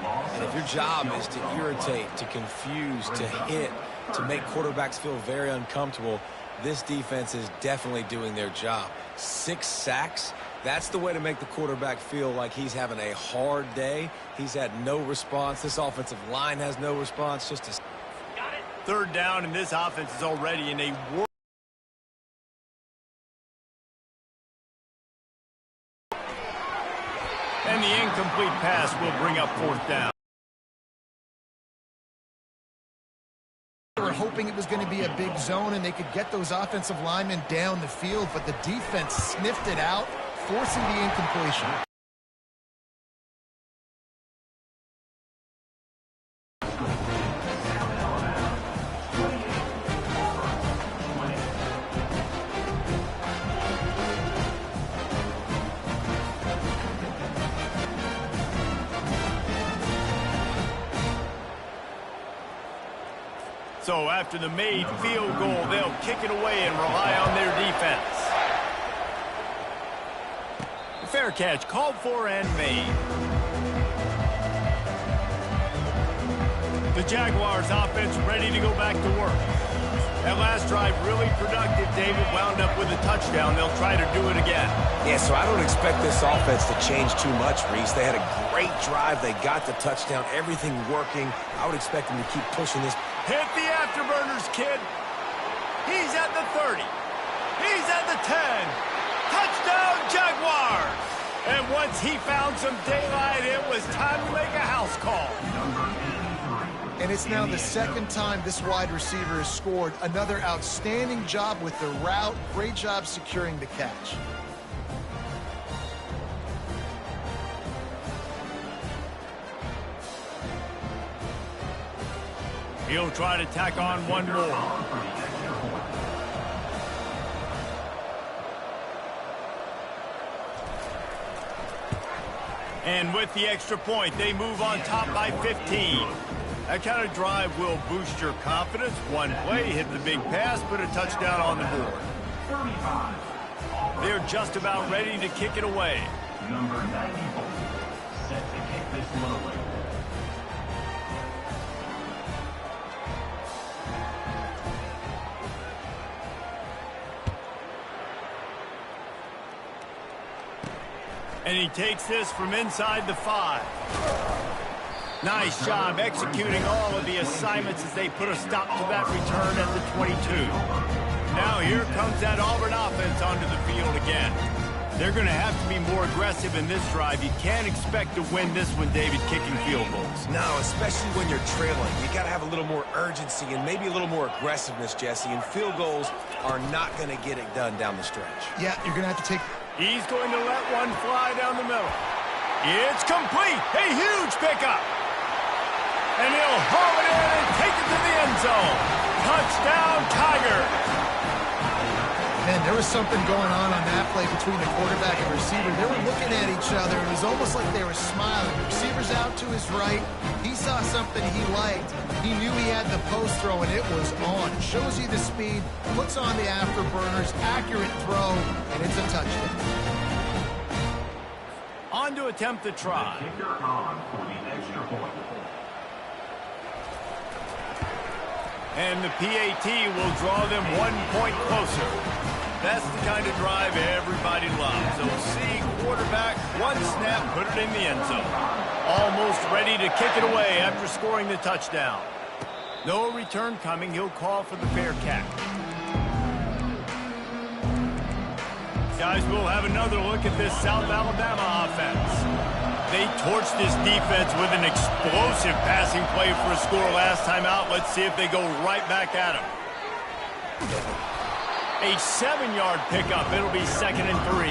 And if your job is to irritate, to confuse, to hit, to make quarterbacks feel very uncomfortable, this defense is definitely doing their job. 6 sacks, that's the way to make the quarterback feel like he's having a hard day. He's had no response. This offensive line has no response. Just a 3rd down, and this offense is already in a war. And the incomplete pass will bring up 4th down. They were hoping it was going to be a big zone and they could get those offensive linemen down the field, but the defense sniffed it out, forcing the incompletion. So after the made field goal, they'll kick it away and rely on their defense. The fair catch called for and made. The Jaguars offense ready to go back to work. That last drive really productive. David wound up with a touchdown. They'll try to do it again. Yeah, so I don't expect this offense to change too much, Reese. They had a great drive. They got the touchdown. Everything working. I would expect them to keep pushing this. Hit the afterburners, kid. He's at the 30. He's at the 10. Touchdown, Jaguars. And once he found some daylight, it was time to make a house call. And it's now the second time this wide receiver has scored. Another outstanding job with the route. Great job securing the catch. He'll try to tack on one more. And with the extra point, they move on top by 15. That kind of drive will boost your confidence. One play, hit the big pass, put a touchdown on the board. They're just about ready to kick it away. Number 94, set to kick this one away. And he takes this from inside the 5. Nice job executing all of the assignments as they put a stop to that return at the 22. Now here comes that Auburn offense onto the field again. They're going to have to be more aggressive in this drive. You can't expect to win this one, David, kicking field goals. No, especially when you're trailing. You got to have a little more urgency and maybe a little more aggressiveness, Jesse. And field goals are not going to get it done down the stretch. Yeah, you're going to have to take... He's going to let one fly down the middle. It's complete. A huge pickup. And he'll haul it in and take it to the end zone. Touchdown, Tigers. Man, there was something going on that play between the quarterback and receiver. They were looking at each other. It was almost like they were smiling. The receiver's out to his right. He saw something he liked. He knew he had the post throw, and it was on. Shows you the speed, puts on the afterburners, accurate throw, and it's a touchdown. On to attempt the try. Kicker on for the extra point. And the PAT will draw them 1 point closer. That's the kind of drive everybody loves. So see quarterback, one snap, put it in the end zone. Almost ready to kick it away after scoring the touchdown. No return coming. He'll call for the fair catch. Guys, we'll have another look at this South Alabama offense. They torched this defense with an explosive passing play for a score last time out. Let's see if they go right back at him. A 7-yard pickup. It'll be 2nd and 3.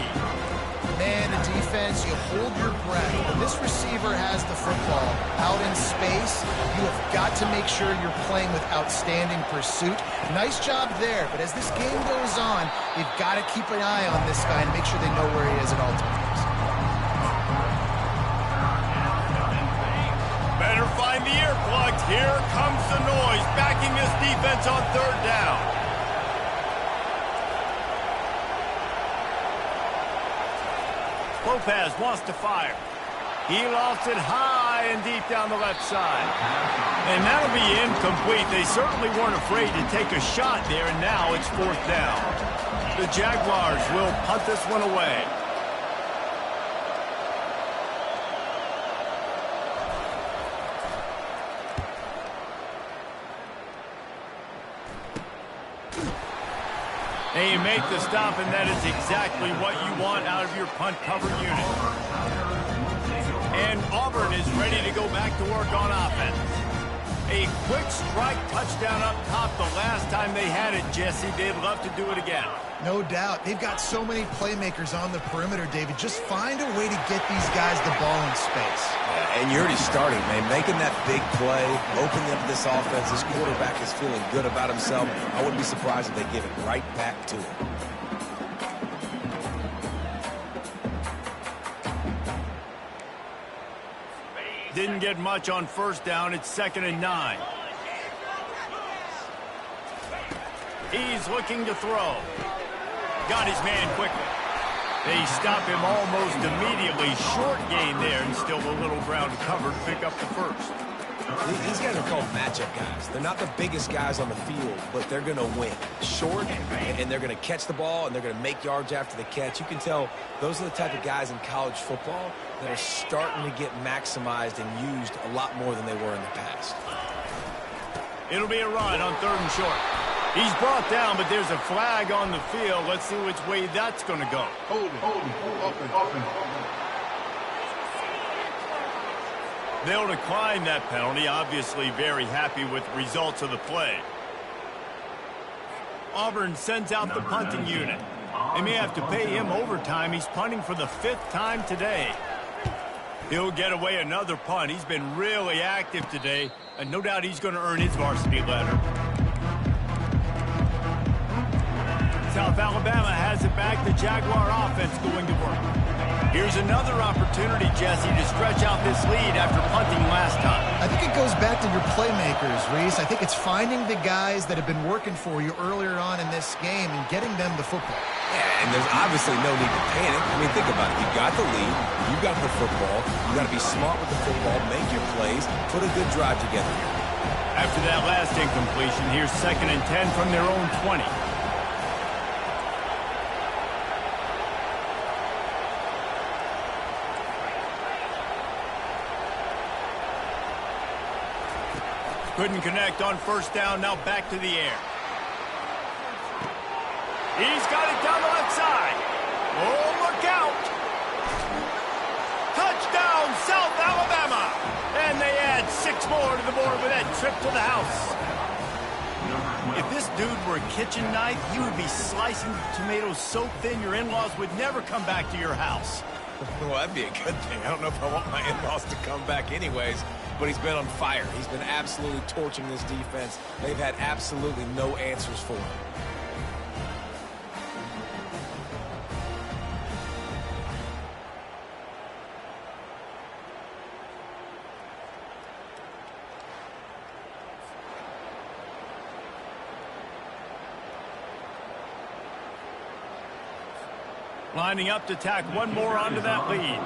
Man, the defense, you hold your breath. When this receiver has the football out in space, you have got to make sure you're playing with outstanding pursuit. Nice job there, but as this game goes on, you've got to keep an eye on this guy and make sure they know where he is at all times. Better find the earplugs. Here comes the noise, backing this defense on 3rd down. Lopez wants to fire. He lofts it high and deep down the left side. And that'll be incomplete. They certainly weren't afraid to take a shot there, and now it's 4th down. The Jaguars will punt this one away. And you make the stop, and that is exactly what you want out of your punt cover unit. And Auburn is ready to go back to work on offense. A quick strike touchdown up top the last time they had it, Jesse. They'd love to do it again. No doubt. They've got so many playmakers on the perimeter, David. Just find a way to get these guys the ball in space. Yeah, and you're already starting, man. Making that big play, opening up this offense. This quarterback is feeling good about himself. I wouldn't be surprised if they give it right back to him. Didn't get much on first down. It's 2nd and 9. He's looking to throw. Got his man quickly. They stop him almost immediately. Short gain there, and still a little ground covered. Pick up the first. These guys are called matchup guys. They're not the biggest guys on the field, but they're going to win. Short, and they're going to catch the ball, and they're going to make yards after the catch. You can tell those are the type of guys in college football that are starting to get maximized and used a lot more than they were in the past. It'll be a run on 3rd and short. He's brought down, but there's a flag on the field. Let's see which way that's going to go. Open. They'll decline that penalty. Obviously very happy with the results of the play. Auburn sends out the punting unit. They may have to pay him overtime. He's punting for the 5th time today. He'll get away another punt. He's been really active today, and no doubt he's going to earn his varsity letter. South Alabama has it back. The Jaguar offense going to work. Here's another opportunity, Jesse, to stretch out this lead after punting last time. I think it goes back to your playmakers, Reese. I think it's finding the guys that have been working for you earlier on in this game and getting them the football. Yeah, and there's obviously no need to panic. I mean, think about it. You got the lead. You got the football. You got to be smart with the football, make your plays, put a good drive together. After that last incompletion, here's 2nd and 10 from their own 20. Couldn't connect on first down. Now back to the air. He's got it down the left side. Oh, look out. Touchdown, South Alabama. And they add 6 more to the board with that trip to the house. If this dude were a kitchen knife, you would be slicing tomatoes so thin your in-laws would never come back to your house. Well, that'd be a good thing. I don't know if I want my in-laws to come back anyways, but he's been on fire. He's been absolutely torching this defense. They've had absolutely no answers for him. Lining up to tack one more onto that lead.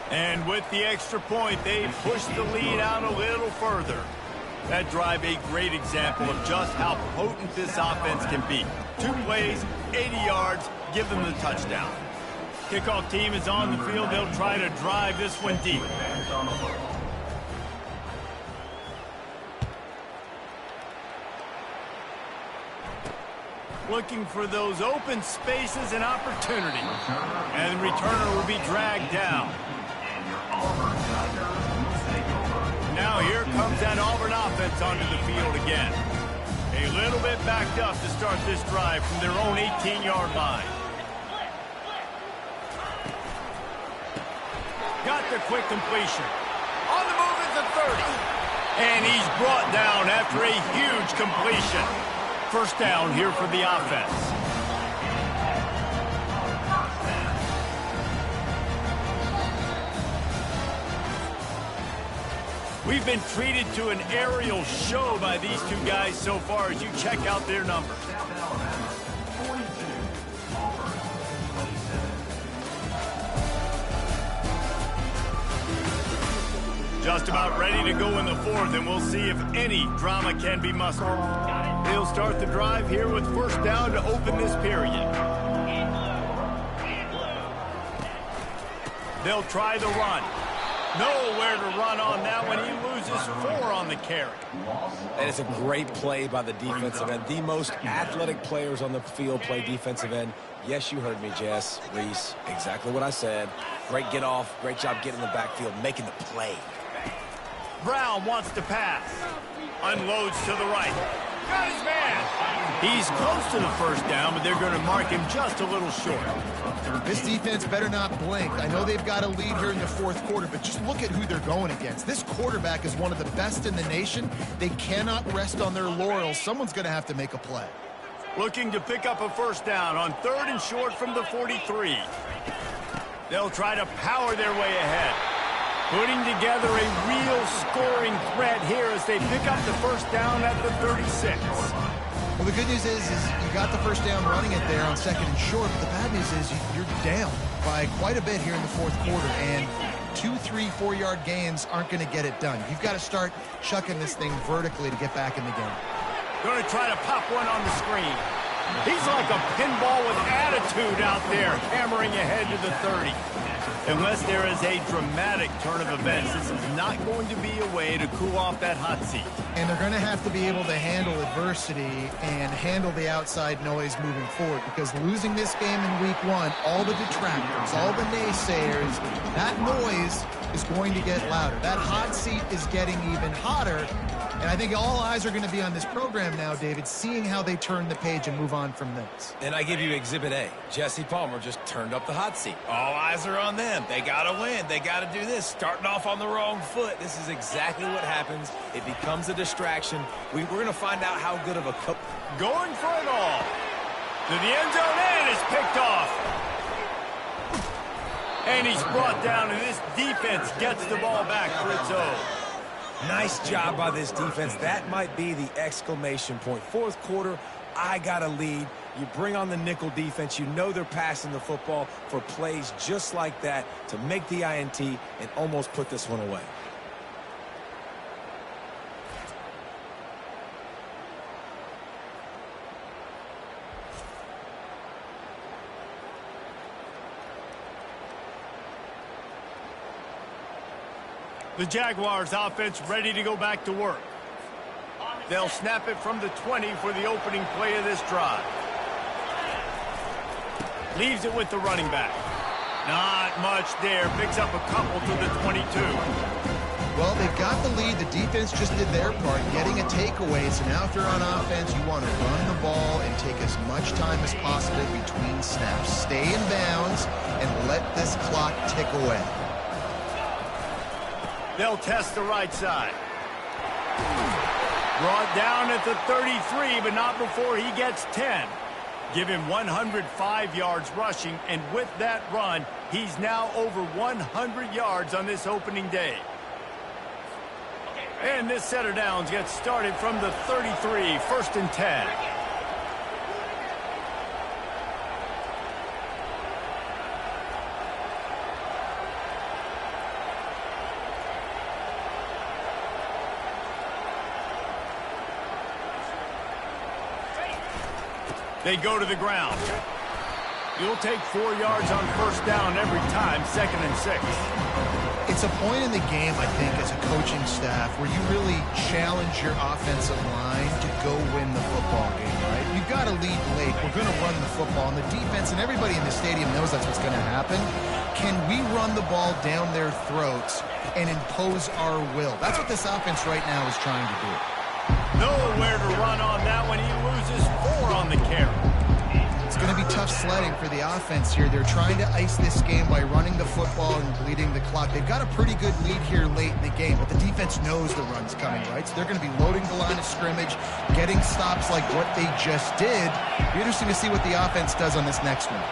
And with the extra point, they push the lead out a little further. That drive a great example of just how potent this offense can be. 2 plays, 80 yards, give them the touchdown. Kickoff team is on the field. They'll try to drive this one deep. Looking for those open spaces and opportunity. And the returner will be dragged down. Now here comes that Auburn offense onto the field again. A little bit backed up to start this drive from their own 18-yard line. Got the quick completion. On the move at the 30. And he's brought down after a huge completion. First down here for the offense. We've been treated to an aerial show by these two guys so far as you check out their numbers. Just about ready to go in the 4th, and we'll see if any drama can be mustered. They'll start the drive here with first down to open this period. They'll try the run. Nowhere to run on that one. He loses 4 on the carry. And it's a great play by the defensive end. The most athletic players on the field play defensive end. Yes, you heard me, Jess, Reese. Exactly what I said. Great get off. Great job getting in the backfield, making the play. Brown wants to pass. Unloads to the right. Got his man. He's close to the first down, but they're going to mark him just a little short. This defense better not blink. I know they've got a lead here in the fourth quarter, but just look at who they're going against. This quarterback is one of the best in the nation. They cannot rest on their laurels. Someone's going to have to make a play. Looking to pick up a first down on 3rd and short from the 43. They'll try to power their way ahead. Putting together a real scoring threat here as they pick up the first down at the 36. Well, the good news is you got the first down running it there on 2nd and short. But the bad news is you're down by quite a bit here in the fourth quarter. And 2, 3, 4-yard gains aren't going to get it done. You've got to start chucking this thing vertically to get back in the game. Going to try to pop one on the screen. He's like a pinball with attitude out there, hammering ahead to the 30. Unless there is a dramatic turn of events, this is not going to be a way to cool off that hot seat. And they're going to have to be able to handle adversity and handle the outside noise moving forward, because losing this game in week 1, all the detractors, all the naysayers, that noise is going to get louder. That hot seat is getting even hotter. And I think all eyes are going to be on this program now, David, seeing how they turn the page and move on from this. And I give you Exhibit A. Jesse Palmer just turned up the hot seat. All eyes are on them. They got to win. They got to do this. Starting off on the wrong foot. This is exactly what happens. It becomes a distraction. We're going to find out how good of a coach. Going for it all. To the end zone, and is picked off. And he's brought down, and this defense gets the ball back for its own. Nice job by this defense. That might be the exclamation point. Fourth quarter, I got a lead. You bring on the nickel defense. You know they're passing the football for plays just like that to make the INT and almost put this one away. The Jaguars offense ready to go back to work. They'll snap it from the 20 for the opening play of this drive. Leaves it with the running back. Not much there. Picks up a couple to the 22. Well, they've got the lead. The defense just did their part, getting a takeaway. So now if you're on offense, you want to run the ball and take as much time as possible between snaps. Stay in bounds and let this clock tick away. They'll test the right side. Brought down at the 33, but not before he gets 10. Give him 105 yards rushing, and with that run, he's now over 100 yards on this opening day. And this set of downs gets started from the 33, 1st and 10. They go to the ground. You'll take 4 yards on first down every time, 2nd and 6. It's a point in the game, I think, as a coaching staff where you really challenge your offensive line to go win the football game, right? You've got to lead late. We're going to run the football, and the defense and everybody in the stadium knows that's what's going to happen. Can we run the ball down their throats and impose our will? That's what this offense right now is trying to do. Nowhere to run on that one. He loses 4 on the carry. It's going to be tough sledding for the offense here. They're trying to ice this game by running the football and bleeding the clock. They've got a pretty good lead here late in the game, but the defense knows the run's coming, right? So they're going to be loading the line of scrimmage, getting stops like what they just did. It'll be interesting to see what the offense does on this next one.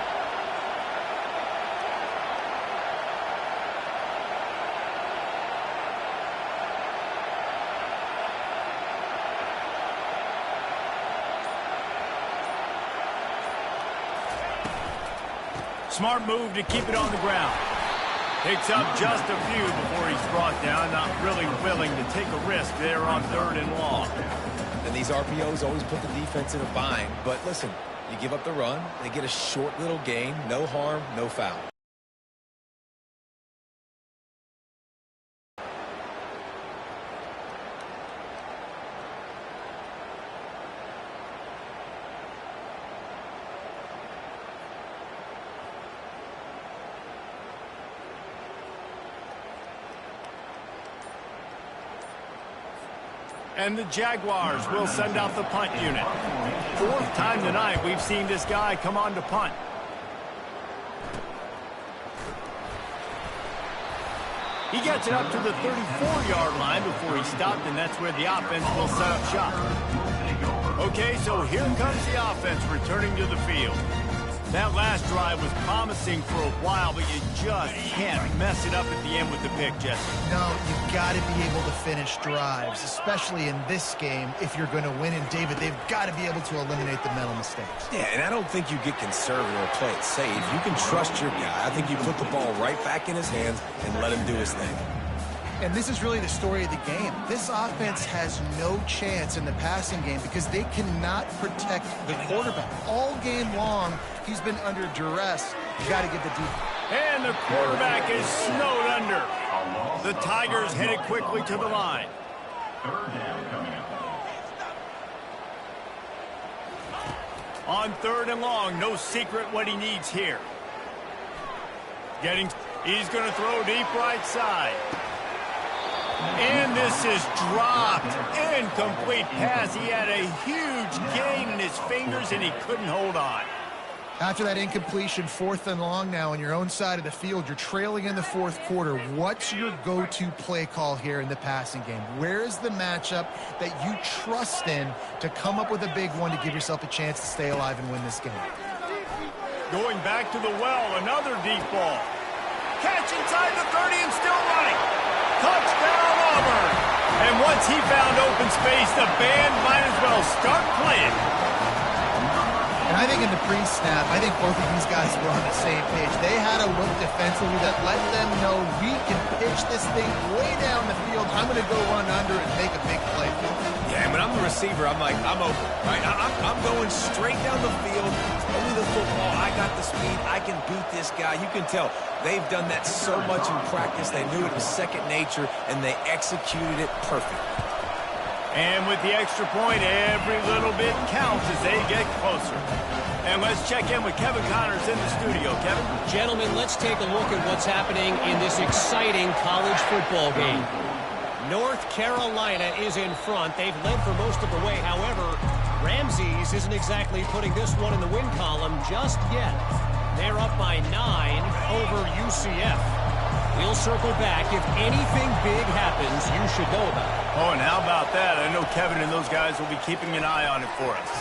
Smart move to keep it on the ground. Picks up just a few before he's brought down. Not really willing to take a risk there on 3rd and long. And these RPOs always put the defense in a bind. But listen, you give up the run, they get a short little gain, no harm, no foul. And the Jaguars will send out the punt unit. Fourth time tonight we've seen this guy come on to punt. He gets it up to the 34-yard line before he stopped, and that's where the offense will set up shop. Okay, so here comes the offense returning to the field. That last drive was promising for a while, but you just can't mess it up at the end with the pick, Jesse. No, you've got to be able to finish drives, especially in this game if you're going to win. And, David, they've got to be able to eliminate the mental mistakes. Yeah, and I don't think you get conservative or play it safe. You can trust your guy. I think you put the ball right back in his hands and let him do his thing. And this is really the story of the game. This offense has no chance in the passing game because they cannot protect the quarterback. All game long, he's been under duress. You got to give the defense. And the quarterback is snowed under. The Tigers headed quickly to the line. Third down coming up. On third and long, no secret what he needs here. He's going to throw deep right side. And this is dropped. Incomplete pass. He had a huge gain in his fingers, and he couldn't hold on. After that incompletion, fourth and long now on your own side of the field, you're trailing in the fourth quarter. What's your go-to play call here in the passing game? Where is the matchup that you trust in to come up with a big one to give yourself a chance to stay alive and win this game? Going back to the well, another deep ball. Catch inside the 30 and still running. Touchdown, Auburn. And once he found open space, the band might as well start playing. And I think in the pre-snap, I think both of these guys were on the same page. They had a look defensively that let them know we can pitch this thing way down the field. I'm going to go run under and make a big play. Yeah, and when I'm the receiver, I'm like, I'm open, right? I'm going straight down the field. Throw me the football. I got the speed. I can beat this guy. You can tell they've done that so much in practice. They knew it was second nature, and they executed it perfect. And with the extra point, every little bit counts as they get closer. And let's check in with Kevin Connors in the studio. Kevin? Gentlemen, let's take a look at what's happening in this exciting college football game. North Carolina is in front. They've led for most of the way. However, Ramses isn't exactly putting this one in the win column just yet. They're up by 9 over UCF. We'll circle back. If anything big happens, you should know about it. Oh, and how about that? I know Kevin and those guys will be keeping an eye on it for us.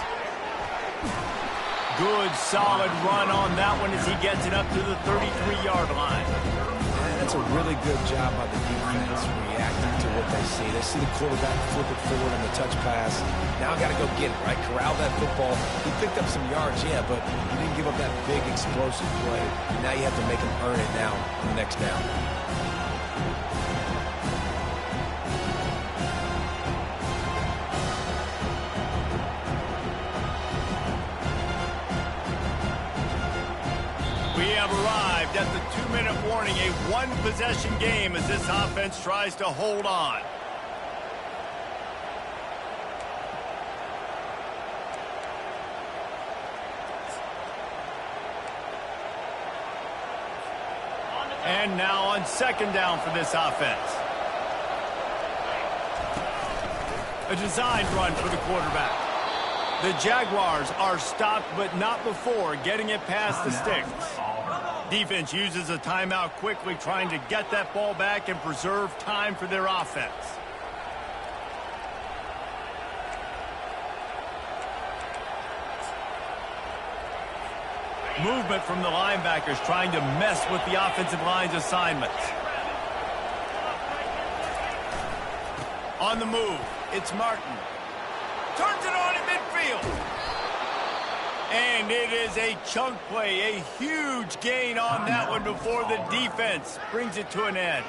Good, solid run on that one as he gets it up to the 33-yard line. Yeah, that's a really good job by the defense reacting to what they see. They see the quarterback flip it forward on the touch pass. Now I got to go get it, right? Corral that football. He picked up some yards, yeah, but he didn't give up that big explosive play. Now you have to make him earn it now on the next down. We have arrived at the 2-minute warning, a one-possession game as this offense tries to hold on. And now on second down for this offense. A designed run for the quarterback. The Jaguars are stopped, but not before getting it past the sticks. Defense uses a timeout quickly, trying to get that ball back and preserve time for their offense. Movement from the linebackers trying to mess with the offensive line's assignments. On the move, it's Martin. Turns it on in midfield. And it is a chunk play, a huge gain on that one before the defense brings it to an end.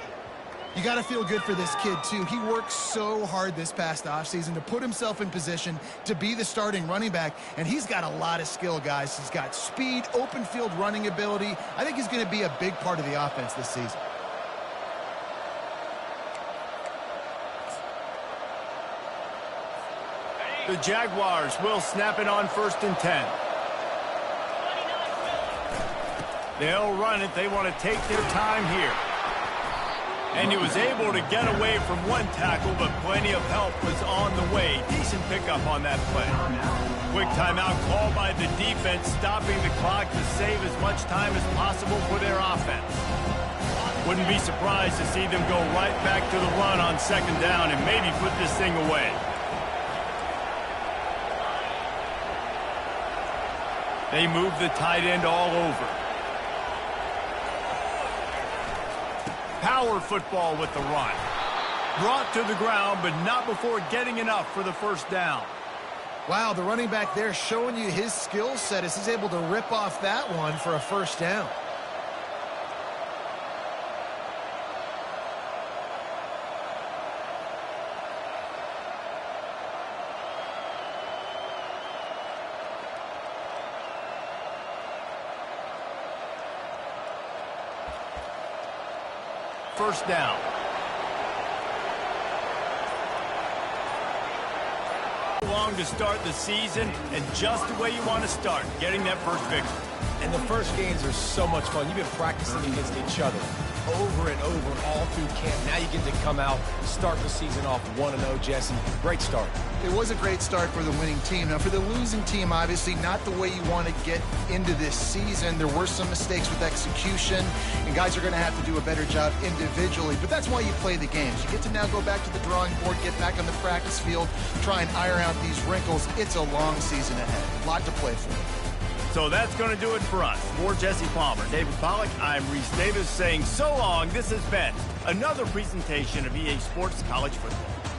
You got to feel good for this kid, too. He worked so hard this past offseason to put himself in position to be the starting running back, and he's got a lot of skill, guys. He's got speed, open field running ability. I think he's going to be a big part of the offense this season. The Jaguars will snap it on 1st and 10. They'll run it. They want to take their time here. And he was able to get away from one tackle, but plenty of help was on the way. Decent pickup on that play. Quick timeout called by the defense, stopping the clock to save as much time as possible for their offense. Wouldn't be surprised to see them go right back to the run on second down and maybe put this thing away. They move the tight end all over. Power football with the run. Brought to the ground, but not before getting enough for the first down. Wow, the running back there showing you his skill set as he's able to rip off that one for a first down. First down. Long to start the season, and just the way you want to start, getting that first victory. And the first games are so much fun. You've been practicing against each other over and over all through camp. Now you get to come out, start the season off 1-0, Jesse. Great start. It was a great start for the winning team. Now, for the losing team, obviously not the way you want to get into this season. There were some mistakes with execution, and guys are going to have to do a better job individually. But that's why you play the games. You get to now go back to the drawing board, get back on the practice field, try and iron out these wrinkles. It's a long season ahead. A lot to play for. So that's going to do it for us. For Jesse Palmer, David Pollack, I'm Reese Davis saying so long. This has been another presentation of EA Sports College Football.